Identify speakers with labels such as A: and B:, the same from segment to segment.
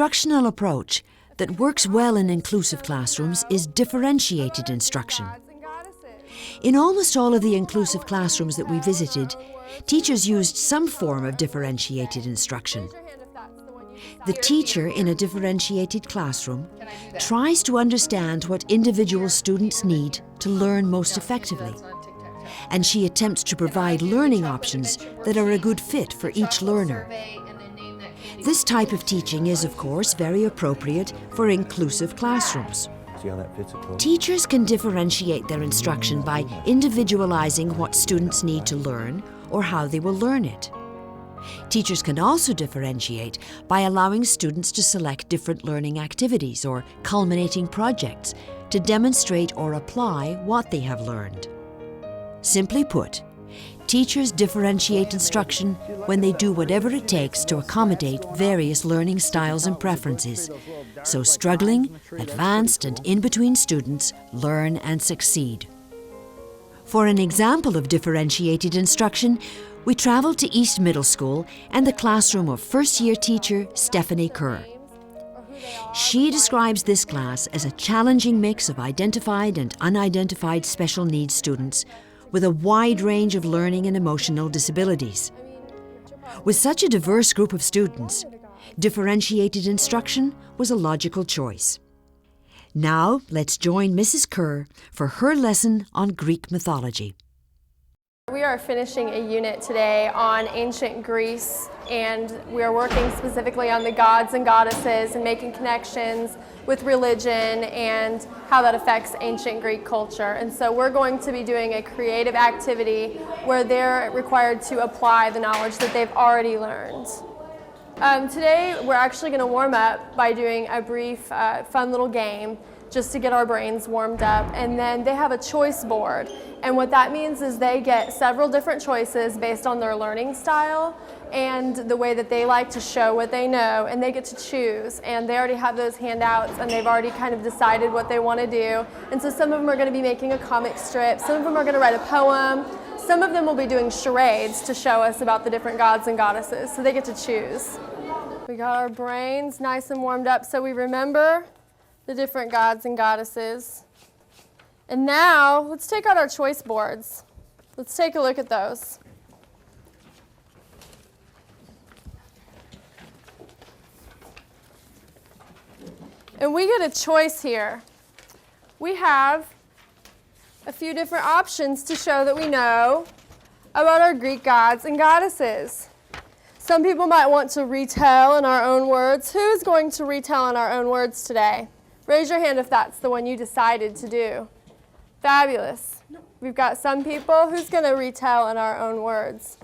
A: instructional approach that works well in inclusive classrooms is differentiated instruction. In almost all of the inclusive classrooms that we visited, teachers used some form of differentiated instruction. The teacher in a differentiated classroom tries to understand what individual students need to learn most effectively, and she attempts to provide learning options that are a good fit for each learner. This type of teaching is, of course, very appropriate for inclusive classrooms. Teachers can differentiate their instruction by individualizing what students need to learn or how they will learn it. Teachers can also differentiate by allowing students to select different learning activities or culminating projects to demonstrate or apply what they have learned. Simply put, teachers differentiate instruction when they do whatever it takes to accommodate various learning styles and preferences, so struggling, advanced and in-between students learn and succeed. For an example of differentiated instruction, we travelled to East Middle School and the classroom of first-year teacher Stephanie Kerr. She describes this class as a challenging mix of identified and unidentified special needs students with a wide range of learning and emotional disabilities. With such a diverse group of students, differentiated instruction was a logical choice. Now, let's join Mrs. Kerr for her lesson on Greek mythology.
B: We are finishing a unit today on ancient Greece, and we are working specifically on the gods and goddesses and making connections with religion and how that affects ancient Greek culture. And so we're going to be doing a creative activity where they're required to apply the knowledge that they've already learned. Today we're actually going to warm up by doing a brief fun little game just to get our brains warmed up, and then they have a choice board, and what that means is they get several different choices based on their learning style and the way that they like to show what they know, and they get to choose, and they already have those handouts and they've already kind of decided what they want to do. And so some of them are going to be making a comic strip, some of them are going to write a poem, some of them will be doing charades to show us about the different gods and goddesses, so they get to choose. We got our brains nice and warmed up so we remember the different gods and goddesses. And now, let's take out our choice boards. Let's take a look at those. And we get a choice here. We have a few different options to show that we know about our Greek gods and goddesses. Some people might want to retell in our own words. Who's going to retell in our own words today? Raise your hand if that's the one you decided to do. Fabulous. We've got some people. Who's going to retell in our own words?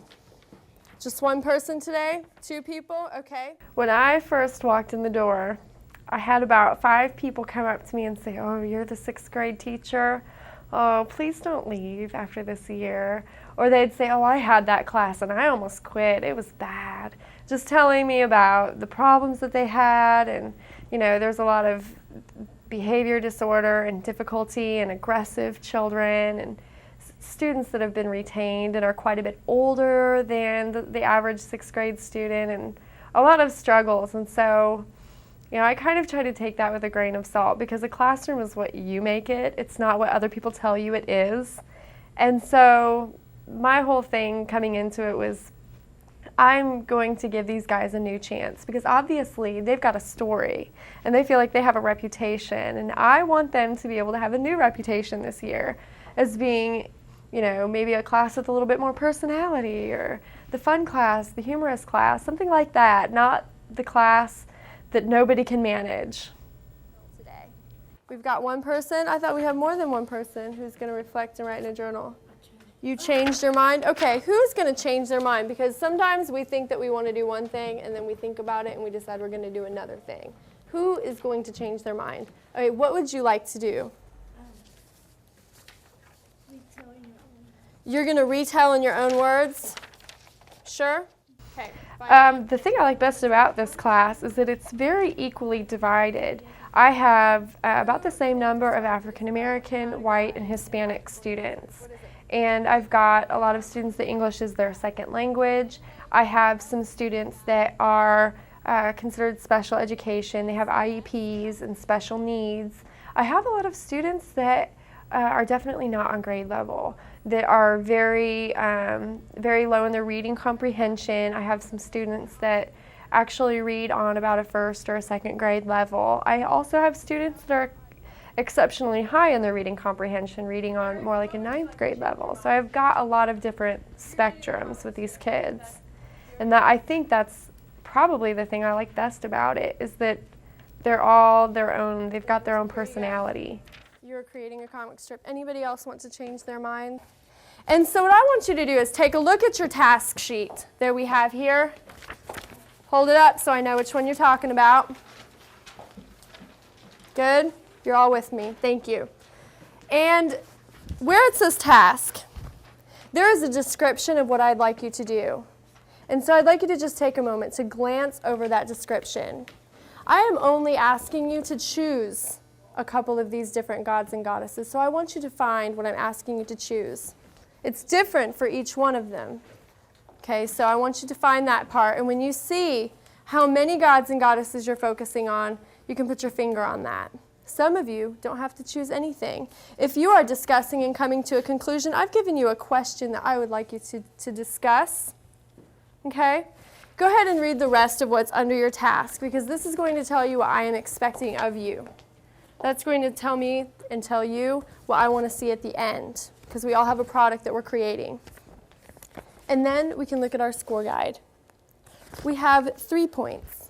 B: Just one person today? Two people? Okay. When I first walked in the door, I had about 5 people come up to me and say, "Oh, you're the 6th grade teacher? Oh, please don't leave after this year." Or they'd say, "Oh, I had that class and I almost quit. It was bad." Just telling me about the problems that they had, and there's a lot of behavior disorder and difficulty and aggressive children and students that have been retained and are quite a bit older than the average 6th grade student, and a lot of struggles. And so, I kind of try to take that with a grain of salt, because a classroom is what you make it. It's not what other people tell you it is. And so my whole thing coming into it was, I'm going to give these guys a new chance, because obviously they've got a story and they feel like they have a reputation, and I want them to be able to have a new reputation this year as being, maybe a class with a little bit more personality, or the fun class, the humorous class, something like that, not the class that nobody can manage. Today, we've got one person. I thought we had more than one person who's going to reflect and write in a journal. You changed your mind? Okay, who's going to change their mind? Because sometimes we think that we want to do one thing, and then we think about it and we decide we're going to do another thing. Who is going to change their mind? Okay, what would you like to do? You're going to retell in your own words? Sure? Okay.
C: The thing I like best about this class is that it's very equally divided. I have about the same number of African American, white, and Hispanic students. And I've got a lot of students that English is their second language. I have some students that are considered special education. They have IEPs and special needs. I have a lot of students that are definitely not on grade level, that are very, very low in their reading comprehension. I have some students that actually read on about a first or a second grade level. I also have students that are exceptionally high in their reading comprehension, reading on more like a ninth grade level. So I've got a lot of different spectrums with these kids. And that, I think that's probably the thing I like best about it, is that they're all their own, they've got their own personality.
B: You're creating a comic strip. Anybody else want to change their mind? And so what I want you to do is take a look at your task sheet that we have here. Hold it up so I know which one you're talking about. Good? You're all with me. Thank you. And where it says task, there is a description of what I'd like you to do. And so I'd like you to just take a moment to glance over that description. I am only asking you to choose a couple of these different gods and goddesses. So I want you to find what I'm asking you to choose. It's different for each one of them. Okay, so I want you to find that part. And when you see how many gods and goddesses you're focusing on, you can put your finger on that. Some of you don't have to choose anything. If you are discussing and coming to a conclusion, I've given you a question that I would like you to discuss. Okay? Go ahead and read the rest of what's under your task, because this is going to tell you what I am expecting of you. That's going to tell me and tell you what I want to see at the end, because we all have a product that we're creating. And then we can look at our score guide. We have 3 points,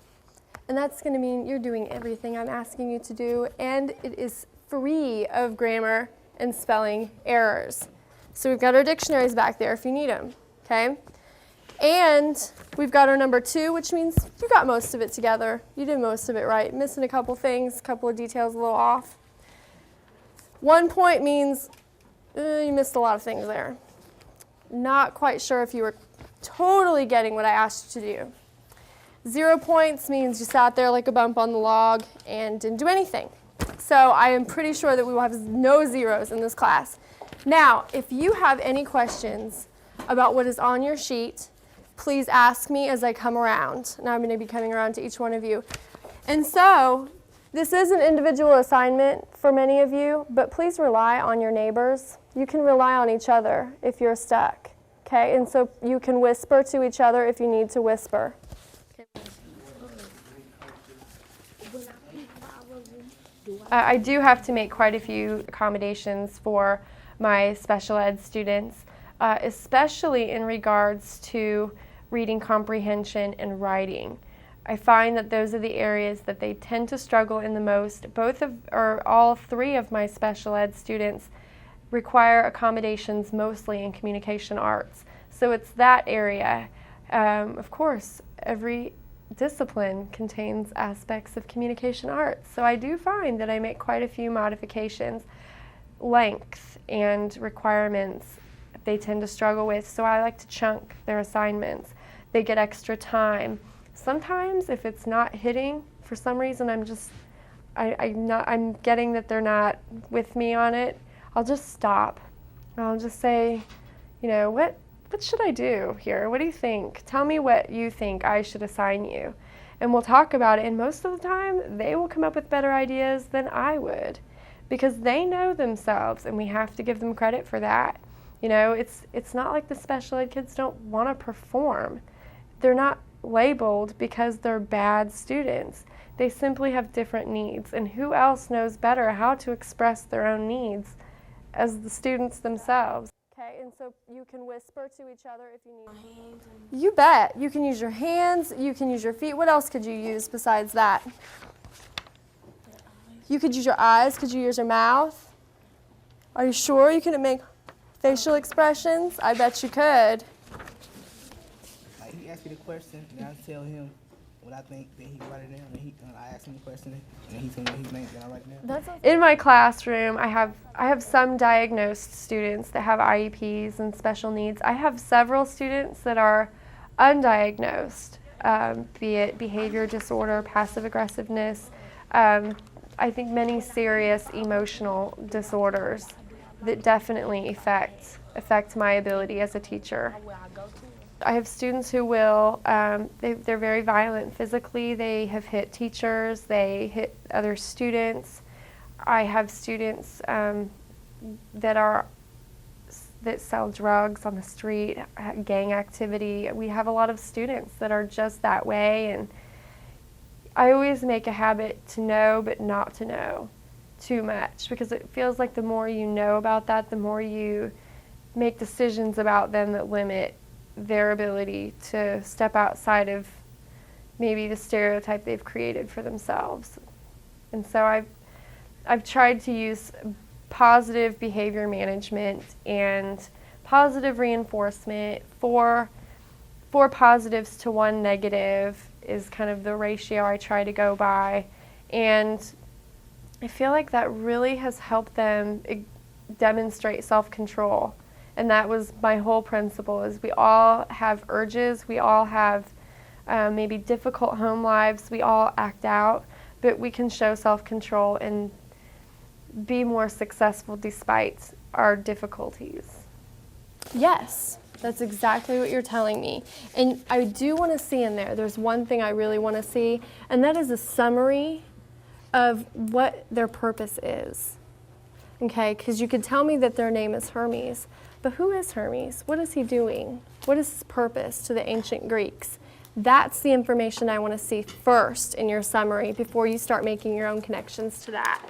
B: and that's going to mean you're doing everything I'm asking you to do, and it is free of grammar and spelling errors. So we've got our dictionaries back there if you need them, okay? And we've got our number 2, which means you got most of it together. You did most of it right. Missing a couple things, a couple of details a little off. 1 point means you missed a lot of things there. Not quite sure if you were totally getting what I asked you to do. 0 points means you sat there like a bump on the log and didn't do anything. So I am pretty sure that we will have no zeros in this class. Now, if you have any questions about what is on your sheet, please ask me as I come around. Now I'm going to be coming around to each one of you. And so this is an individual assignment for many of you, but please rely on your neighbors. You can rely on each other if you're stuck, okay? And so you can whisper to each other if you need to whisper.
C: I do have to make quite a few accommodations for my special ed students, especially in regards to reading comprehension and writing. I find that those are the areas that they tend to struggle in the most. All 3 of my special ed students require accommodations mostly in communication arts. So it's that area. Of course, every discipline contains aspects of communication arts. So I do find that I make quite a few modifications. Length and requirements they tend to struggle with, so I like to chunk their assignments. They get extra time. Sometimes if it's not hitting, for some reason I'm getting that they're not with me on it, I'll just stop. I'll just say, you know, what should I do here? What do you think? Tell me what you think I should assign you. And we'll talk about it, and most of the time they will come up with better ideas than I would, because they know themselves, and we have to give them credit for that. You know, it's not like the special ed kids don't want to perform. They're not labeled because they're bad students. They simply have different needs, and who else knows better how to express their own needs as the students themselves?
B: Okay, and so you can whisper to each other if you need. You bet. You can use your hands, you can use your feet. What else could you use besides that? You could use your eyes. Could you use your mouth? Are you sure you couldn't make facial expressions? I bet you could.
D: Like, he asked me the question, and I tell him what I think, then he write it down, and I ask him the question, and he told me what he thinks, then I write it down.
C: In my classroom, I have some diagnosed students that have IEPs and special needs. I have several students that are undiagnosed, be it behavior disorder, passive aggressiveness, I think many serious emotional disorders that definitely affect my ability as a teacher. I have students who will, they're very violent physically. They have hit teachers, they hit other students. I have students that sell drugs on the street, gang activity. We have a lot of students that are just that way, and I always make a habit to know but not to know too much, because it feels like the more you know about that, the more you make decisions about them that limit their ability to step outside of maybe the stereotype they've created for themselves. And so I've tried to use positive behavior management and positive reinforcement. Four positives to one negative is kind of the ratio I try to go by. And I feel like that really has helped them demonstrate self-control. And that was my whole principle, is we all have urges, we all have maybe difficult home lives, we all act out, but we can show self-control and be more successful despite our difficulties.
B: Yes, that's exactly what you're telling me. And I do want to see in there's one thing I really want to see, and that is a summary of what their purpose is. Okay, because you could tell me that their name is Hermes, but who is Hermes? What is he doing? What is his purpose to the ancient Greeks? That's the information I want to see first in your summary before you start making your own connections to that.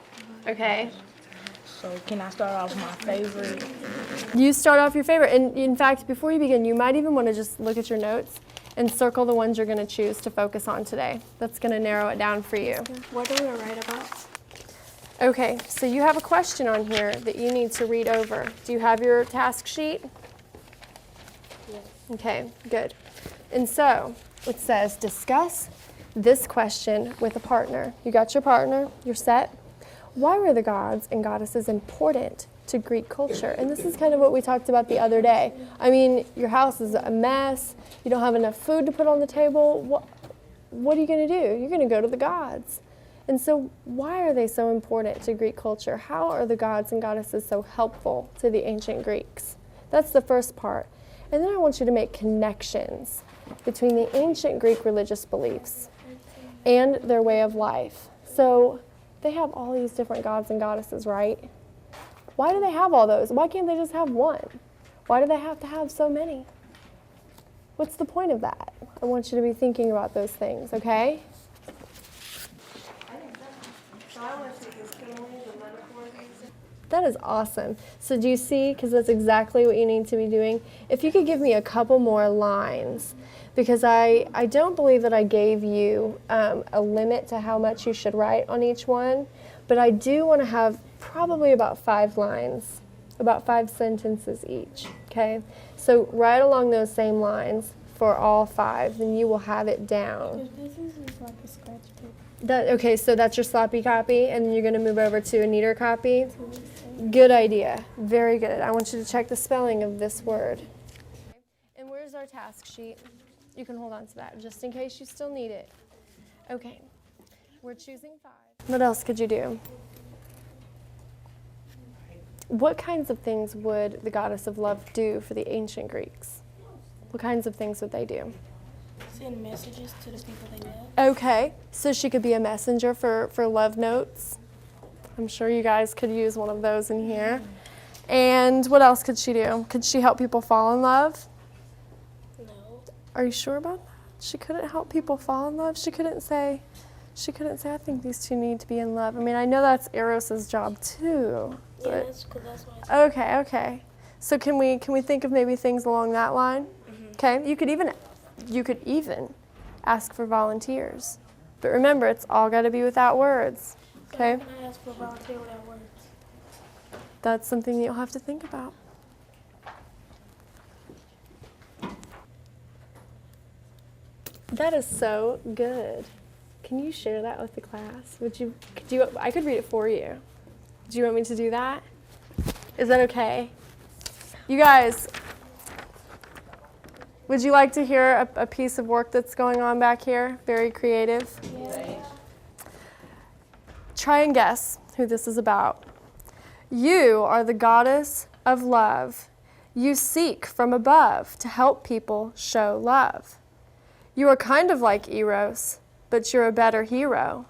B: Okay?
E: So can I start off with my favorite?
B: You start off your favorite. And in fact, before you begin, you might even want to just look at your notes and circle the ones you're going to choose to focus on today. That's going to narrow it down for you.
F: What do we write about?
B: Okay, so you have a question on here that you need to read over. Do you have your task sheet?
F: Yes.
B: Okay, good. And so it says, discuss this question with a partner. You got your partner, you're set. Why were the gods and goddesses important to Greek culture? And this is kind of what we talked about the other day. I mean, your house is a mess. You don't have enough food to put on the table. What are you going to do? You're going to go to the gods. And so why are they so important to Greek culture? How are the gods and goddesses so helpful to the ancient Greeks? That's the first part. And then I want you to make connections between the ancient Greek religious beliefs and their way of life. So they have all these different gods and goddesses, right? Why do they have all those? Why can't they just have one? Why do they have to have so many? What's the point of that? I want you to be thinking about those things, okay? That is awesome. So do you see, because that's exactly what you need to be doing, if you could give me a couple more lines, because I don't believe that I gave you a limit to how much you should write on each one, but I do want to have probably about 5 lines, about 5 sentences each, okay? So write along those same lines for all 5, then you will have it down.
F: This is just like a scratch paper.
B: Okay, so that's your sloppy copy, and you're going to move over to a neater copy? Good idea. Very good. I want you to check the spelling of this word. And where's our task sheet? You can hold on to that just in case you still need it. Okay, we're choosing 5. What else could you do? What kinds of things would the goddess of love do for the ancient Greeks? What kinds of things would they do?
F: Send messages to the people they love.
B: Okay, so she could be a messenger for love notes. I'm sure you guys could use one of those in here. And what else could she do? Could she help people fall in love?
F: No.
B: Are you sure about that? She couldn't help people fall in love? She couldn't say, I think these two need to be in love. I mean, I know that's Eros's job too.
F: Yeah, that's why.
B: Okay. So can we think of maybe things along that line? Okay, you could even ask for volunteers. But remember, it's all got to be without words. Okay?
F: So can I ask for a volunteer without words?
B: That's something you'll have to think about. That is so good. Can you share that with the class? I could read it for you. Do you want me to do that? Is that okay? You guys, would you like to hear a piece of work that's going on back here? Very creative.
F: Yeah.
B: Try and guess who this is about. You are the goddess of love. You seek from above to help people show love. You are kind of like Eros, but you're a better hero.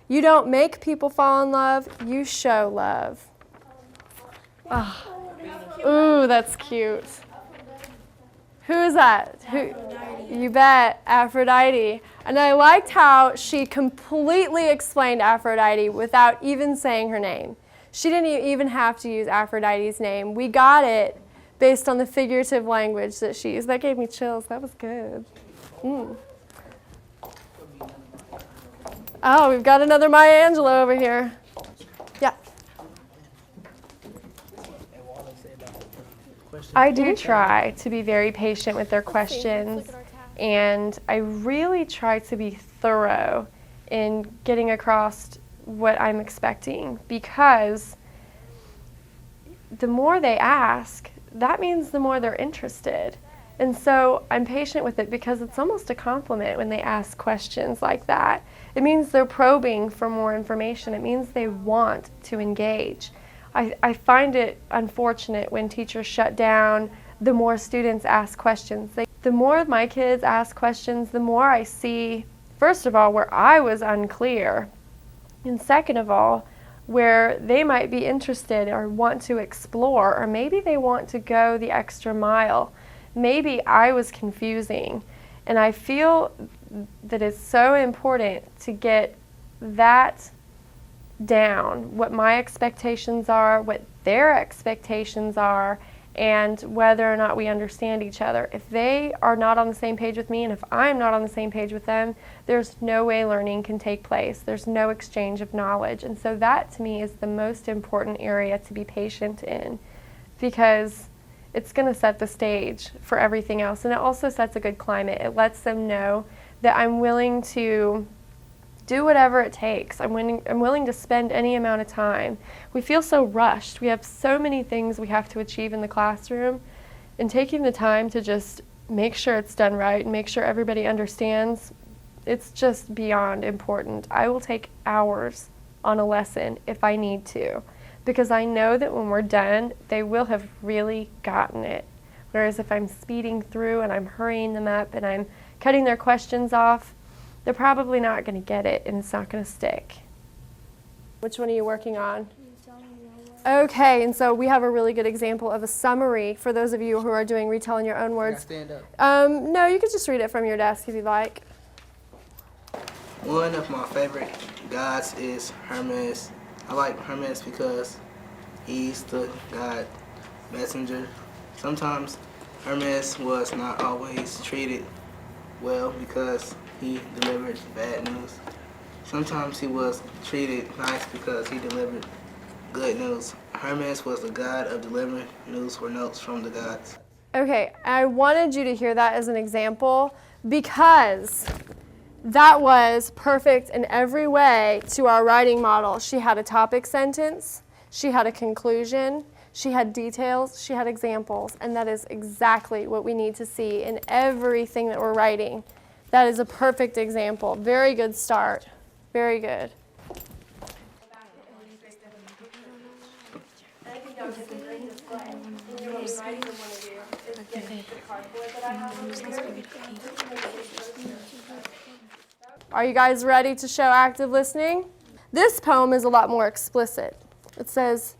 B: You don't make people fall in love, you show love. Oh. Ooh, that's cute. Who is that? Who? You bet, Aphrodite. And I liked how she completely explained Aphrodite without even saying her name. She didn't even have to use Aphrodite's name. We got it based on the figurative language that she used. That gave me chills. That was good. Oh, we've got another Maya Angelou over here. Yeah.
C: I do try to be very patient with their questions, and I really try to be thorough in getting across what I'm expecting, because the more they ask, that means the more they're interested. And so I'm patient with it because it's almost a compliment when they ask questions like that. It means they're probing for more information. It means they want to engage. I find it unfortunate when teachers shut down the more students ask questions. The more my kids ask questions, the more I see, first of all, where I was unclear, and second of all, where they might be interested or want to explore, or maybe they want to go the extra mile. Maybe I was confusing, and I feel that it's so important to get that down, what my expectations are, what their expectations are, and whether or not we understand each other. If they are not on the same page with me, and if I'm not on the same page with them, there's no way learning can take place. There's no exchange of knowledge. And so that, to me, is the most important area to be patient in, because it's going to set the stage for everything else. And it also sets a good climate. It lets them know that I'm willing to do whatever it takes. I'm willing to spend any amount of time. We feel so rushed. We have so many things we have to achieve in the classroom, and taking the time to just make sure it's done right and make sure everybody understands, it's just beyond important. I will take hours on a lesson if I need to, because I know that when we're done, they will have really gotten it. Whereas if I'm speeding through and I'm hurrying them up and I'm cutting their questions off, they're probably not going to get it, and it's not going to stick. Which one are you working on? Okay, and so we have a really good example of a summary for those of you who are doing retell in your own words.
D: Stand up.
B: No, you could just read it from your desk if you'd like.
D: One of my favorite gods is Hermes. I like Hermes because he's the god messenger. Sometimes Hermes was not always treated well because he delivered bad news. Sometimes he was treated nice because he delivered good news. Hermes was the god of delivering news or notes from the gods.
B: Okay, I wanted you to hear that as an example because that was perfect in every way to our writing model. She had a topic sentence, she had a conclusion, she had details, she had examples, and that is exactly what we need to see in everything that we're writing. That is a perfect example. Very good start. Very good. Are you guys ready to show active listening? This poem is a lot more explicit. It says,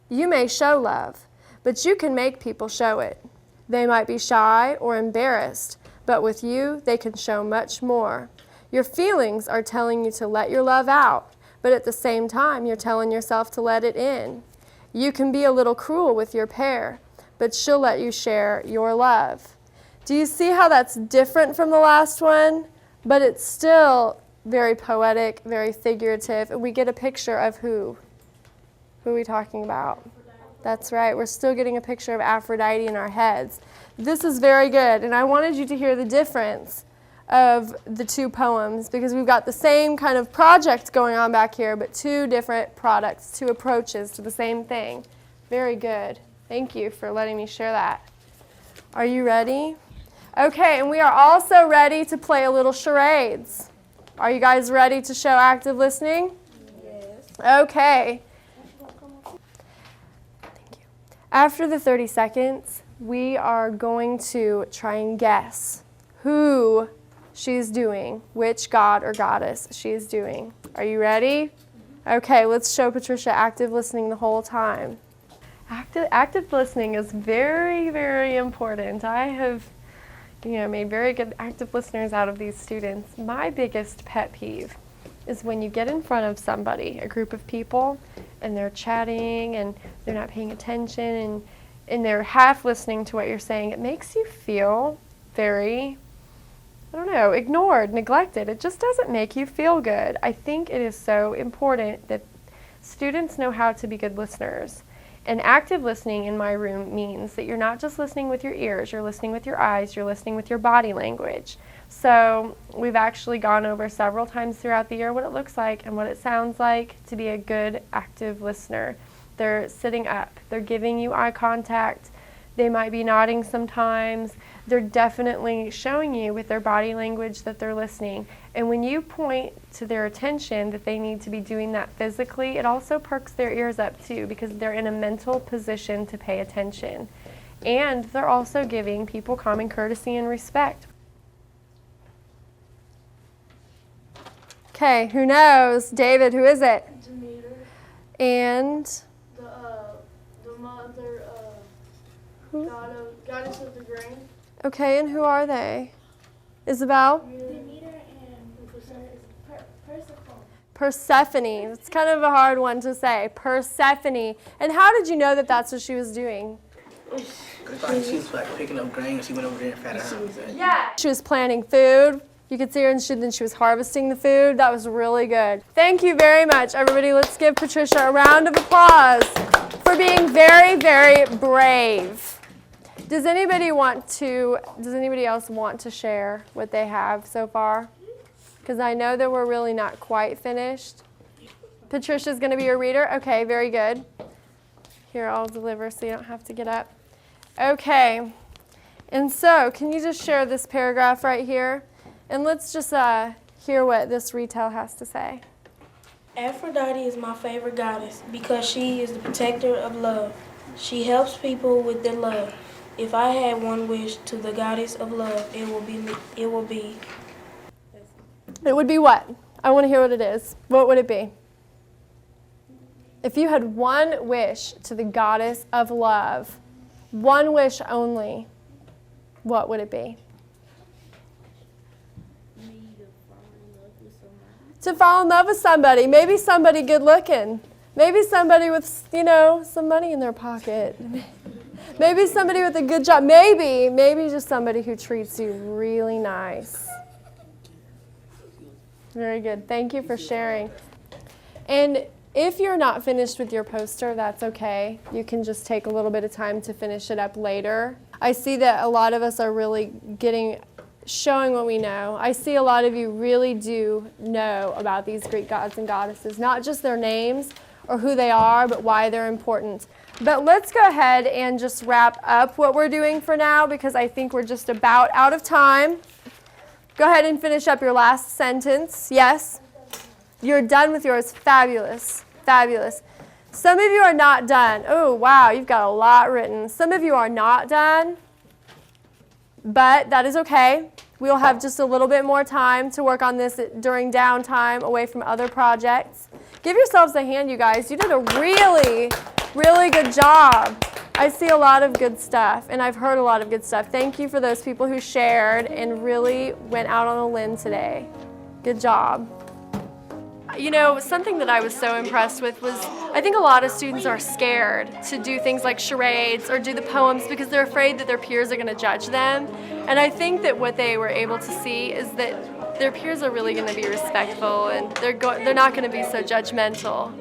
B: "You may show love, but you can make people show it. They might be shy or embarrassed, but with you, they can show much more. Your feelings are telling you to let your love out, but at the same time, you're telling yourself to let it in. You can be a little cruel with your pair, but she'll let you share your love." Do you see how that's different from the last one? But it's still very poetic, very figurative, and we get a picture of who? Who are we talking about? That's right, we're still getting a picture of Aphrodite in our heads. This is very good, and I wanted you to hear the difference of the two poems because we've got the same kind of project going on back here, but two different products, two approaches to the same thing. Very good. Thank you for letting me share that. Are you ready? Okay, and we are also ready to play a little charades. Are you guys ready to show active listening? Yes. Okay. Thank you. After the 30 seconds, we are going to try and guess who she's doing, which god or goddess she is doing. Are you ready? Okay, let's show Patricia active listening the whole time. Active listening is very, very important. I have, made very good active listeners out of these students. My biggest pet peeve is when you get in front of somebody, a group of people, and they're chatting and they're not paying attention and they're half listening to what you're saying. It makes you feel very, ignored, neglected. It just doesn't make you feel good. I think it is so important that students know how to be good listeners. And active listening in my room means that you're not just listening with your ears, you're listening with your eyes, you're listening with your body language. So we've actually gone over several times throughout the year what it looks like and what it sounds like to be a good active listener. They're sitting up, they're giving you eye contact, they might be nodding sometimes, they're definitely showing you with their body language that they're listening. And when you point to their attention that they need to be doing that physically, it also perks their ears up too because they're in a mental position to pay attention. And they're also giving people common courtesy and respect. Okay, who knows? David, who is it?
F: Demeter,
B: And
F: the mother, goddess of the grain.
B: okay, and who are they? Isabel?
F: Demeter and Persephone.
B: Persephone. It's kind of a hard one to say. Persephone. And how did you know that that's what she was doing?
D: Because she was like picking up grain and she went over there and fed her.
B: Yeah. She was planting food. You could see her and then she was harvesting the food. That was really good. Thank you very much, everybody. Let's give Patricia a round of applause for being very, very brave. Does anybody else want to share what they have so far? Because I know that we're really not quite finished. Patricia's going to be your reader? Okay, very good. Here, I'll deliver so you don't have to get up. Okay. And so, can you just share this paragraph right here? And let's just hear what this retell has to say.
F: Aphrodite is my favorite goddess because she is the protector of love. She helps people with their love. If I had one wish to the goddess of love, it would be.
B: It would be what? I want to hear what it is. What would it be? If you had one wish to the goddess of love, one wish only, what would it be? To fall in love with somebody. Maybe somebody good looking. Maybe somebody with, some money in their pocket. Maybe somebody with a good job. Maybe just somebody who treats you really nice. Very good. Thank you for sharing. And if you're not finished with your poster, that's okay. You can just take a little bit of time to finish it up later. I see that a lot of us are really showing what we know. I see a lot of you really do know about these Greek gods and goddesses, not just their names or who they are, but why they're important. But let's go ahead and just wrap up what we're doing for now because I think we're just about out of time. Go ahead and finish up your last sentence. Yes? You're done with yours. Fabulous. Fabulous. Some of you are not done. Oh, wow, you've got a lot written. Some of you are not done, but that is okay. We'll have just a little bit more time to work on this during downtime away from other projects. Give yourselves a hand, you guys. You did a really, really good job. I see a lot of good stuff, and I've heard a lot of good stuff. Thank you for those people who shared and really went out on a limb today. Good job. Something that I was so impressed with was I think a lot of students are scared to do things like charades or do the poems because they're afraid that their peers are going to judge them. And I think that what they were able to see is that their peers are really going to be respectful and they're not going to be so judgmental.